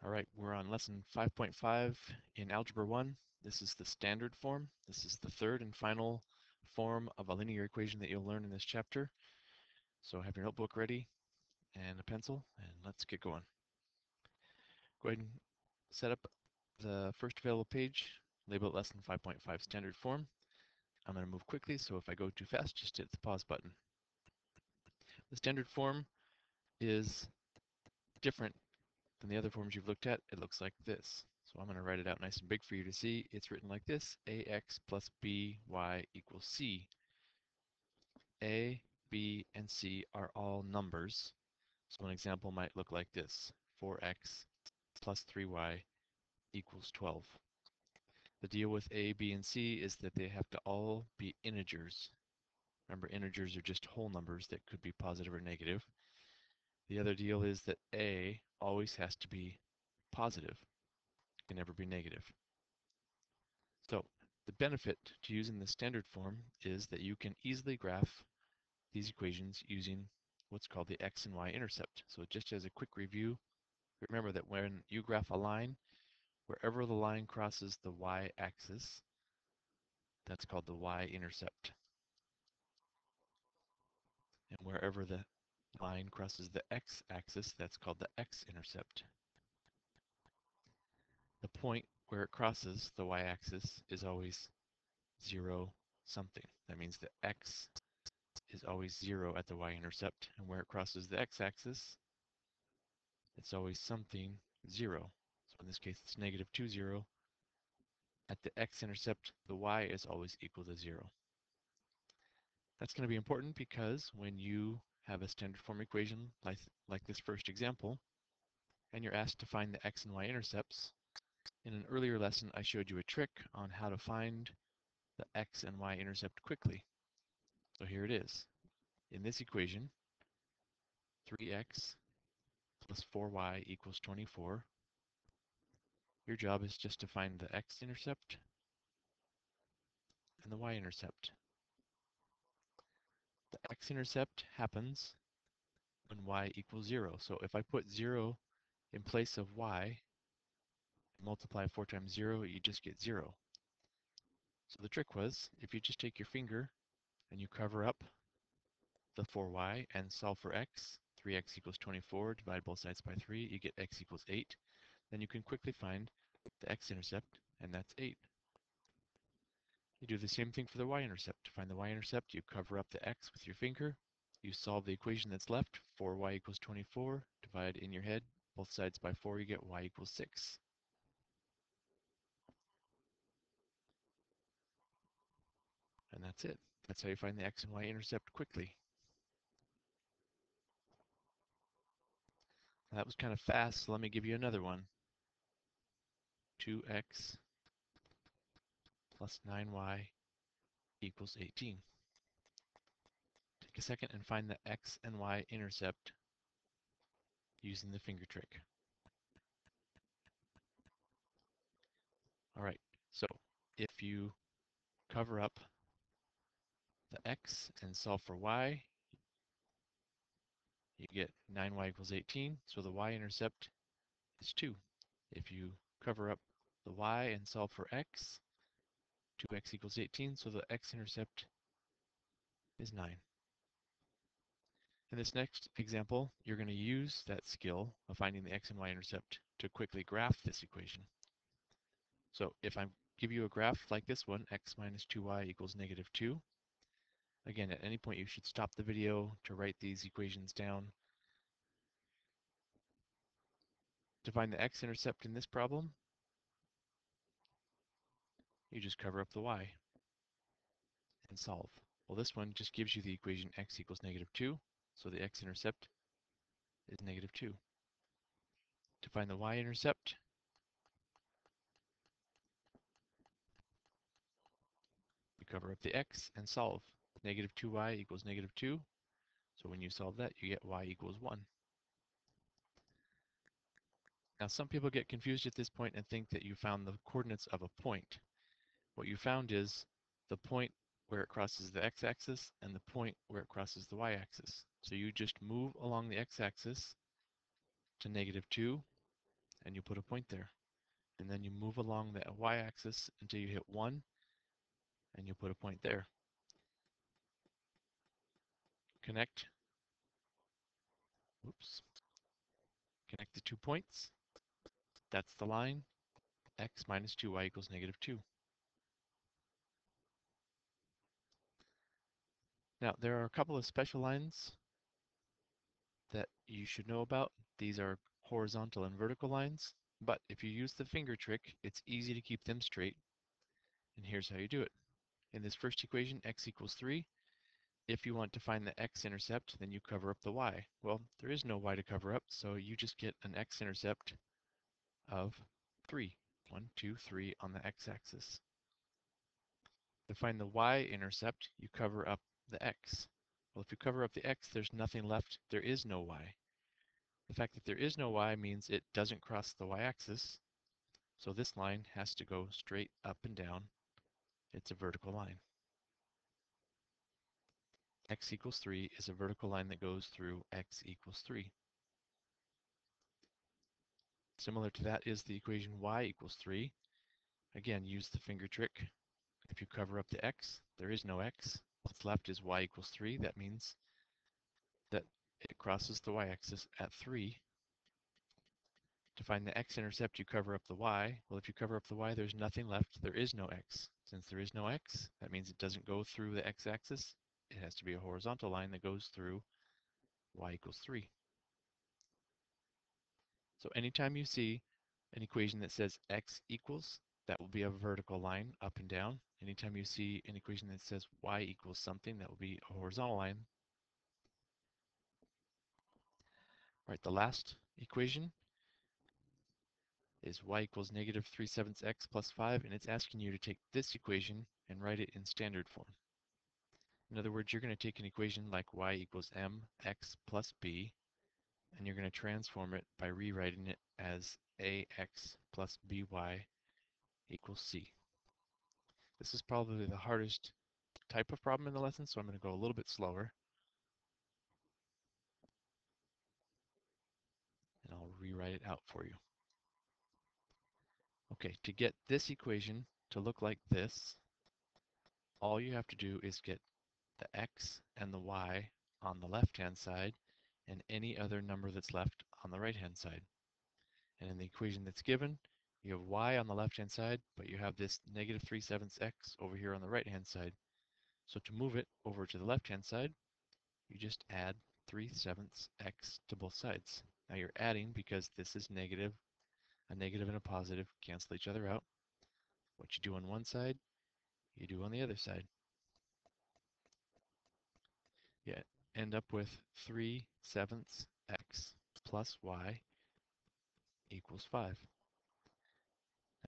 All right, we're on lesson 5.5 in Algebra 1. This is the standard form. This is the third and final form of a linear equation that you'll learn in this chapter. So have your notebook ready and a pencil, and let's get going. Go ahead and set up the first available page, label it lesson 5.5 standard form. I'm going to move quickly, so if I go too fast, just hit the pause button. The standard form is different than the other forms you've looked at. It looks like this. So I'm going to write it out nice and big for you to see. It's written like this: ax plus by equals c. A, b, and c are all numbers. So an example might look like this: 4x plus 3y equals 12. The deal with a, b, and c is that they have to all be integers. Remember, integers are just whole numbers that could be positive or negative. The other deal is that a always has to be positive. It can never be negative. So the benefit to using the standard form is that you can easily graph these equations using what's called the x and y-intercept. So just as a quick review, remember that when you graph a line, wherever the line crosses the y-axis, that's called the y-intercept. And wherever the line crosses the x-axis, that's called the x-intercept. The point where it crosses the y-axis is always 0 something. That means the x is always 0 at the y-intercept, and where it crosses the x-axis, it's always something 0. So in this case, it's -2, 0. At the x-intercept, the y is always equal to 0. That's going to be important because when you have a standard form equation like this first example, and you're asked to find the x and y-intercepts, in an earlier lesson I showed you a trick on how to find the x and y-intercept quickly. So here it is. In this equation, 3x plus 4y equals 24. Your job is just to find the x-intercept and the y-intercept. The x-intercept happens when y equals 0. So if I put 0 in place of y, and multiply 4 times 0, you just get 0. So the trick was, if you just take your finger and you cover up the 4y and solve for x, 3x equals 24, divide both sides by 3, you get x equals 8. Then you can quickly find the x-intercept, and that's 8. You do the same thing for the y-intercept. To find the y-intercept, you cover up the x with your finger, you solve the equation that's left, 4y equals 24, divide in your head, both sides by 4, you get y equals 6. And that's it. That's how you find the x and y-intercept quickly. That was kind of fast, so let me give you another one. 2x plus 9y equals 18. Take a second and find the x and y-intercept using the finger trick. All right, so if you cover up the x and solve for y, you get 9y equals 18, so the y-intercept is 2. If you cover up the y and solve for x, 2x equals 18, so the x-intercept is 9. In this next example, you're going to use that skill of finding the x and y-intercept to quickly graph this equation. So if I give you a graph like this one, x minus 2y equals -2, again, at any point you should stop the video to write these equations down. To find the x-intercept in this problem, you just cover up the y and solve. Well, this one just gives you the equation x equals -2, so the x-intercept is -2. To find the y-intercept, you cover up the x and solve. -2y equals -2, so when you solve that, you get y equals 1. Now, some people get confused at this point and think that you found the coordinates of a point. What you found is the point where it crosses the x-axis and the point where it crosses the y-axis. So you just move along the x-axis to -2, and you put a point there. And then you move along the y-axis until you hit 1, and you put a point there. Connect, oops, connect the 2 points. That's the line, x minus 2y equals negative 2. Now, there are a couple of special lines that you should know about. These are horizontal and vertical lines, but if you use the finger trick, it's easy to keep them straight. And here's how you do it. In this first equation, x equals 3. If you want to find the x-intercept, then you cover up the y. Well, there is no y to cover up, so you just get an x-intercept of 3. 1, 2, 3 on the x-axis. To find the y-intercept, you cover up the x. Well, if you cover up the x, there's nothing left. There is no y. The fact that there is no y means it doesn't cross the y-axis, so this line has to go straight up and down. It's a vertical line. X equals 3 is a vertical line that goes through x equals 3. Similar to that is the equation y equals 3. Again, use the finger trick. If you cover up the x, there is no x. What's left is y equals 3. That means that it crosses the y-axis at 3. To find the x-intercept, you cover up the y. Well, if you cover up the y, there's nothing left. There is no x. Since there is no x, that means it doesn't go through the x-axis. It has to be a horizontal line that goes through y equals 3. So anytime you see an equation that says x equals, that will be a vertical line up and down. Anytime you see an equation that says y equals something, that will be a horizontal line. All right, the last equation is y equals negative 3/7 x plus 5, and it's asking you to take this equation and write it in standard form. In other words, you're going to take an equation like y equals mx plus b, and you're going to transform it by rewriting it as ax plus by equals c. This is probably the hardest type of problem in the lesson, so I'm going to go a little bit slower. And I'll rewrite it out for you. Okay, to get this equation to look like this, all you have to do is get the x and the y on the left-hand side and any other number that's left on the right-hand side. And in the equation that's given, you have y on the left-hand side, but you have this negative 3/7 x over here on the right-hand side. So to move it over to the left-hand side, you just add 3/7 x to both sides. Now you're adding because this is negative. A negative and a positive cancel each other out. What you do on one side, you do on the other side. You end up with 3/7 x plus y equals 5.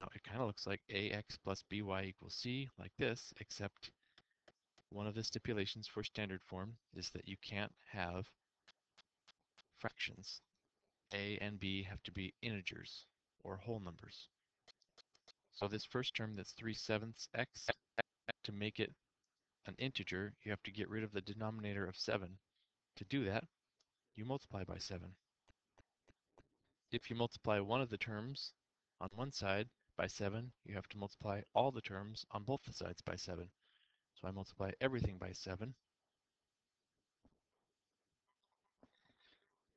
Now it kind of looks like ax plus by equals c, like this, except one of the stipulations for standard form is that you can't have fractions. A and b have to be integers or whole numbers. So this first term that's 3/7 x, to make it an integer, you have to get rid of the denominator of 7. To do that, you multiply by 7. If you multiply one of the terms on one side by 7, you have to multiply all the terms on both the sides by 7. So I multiply everything by 7.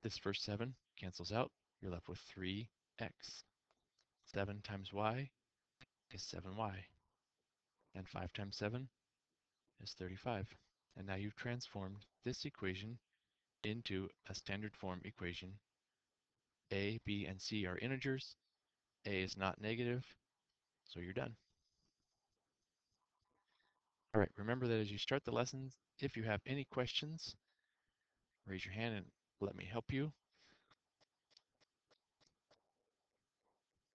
This first 7 cancels out. You're left with 3x. 7 times y is 7y. And 5 times 7 is 35. And now you've transformed this equation into a standard form equation. A, b, and c are integers. A is not negative, so you're done. All right, remember that as you start the lessons, if you have any questions, raise your hand and let me help you.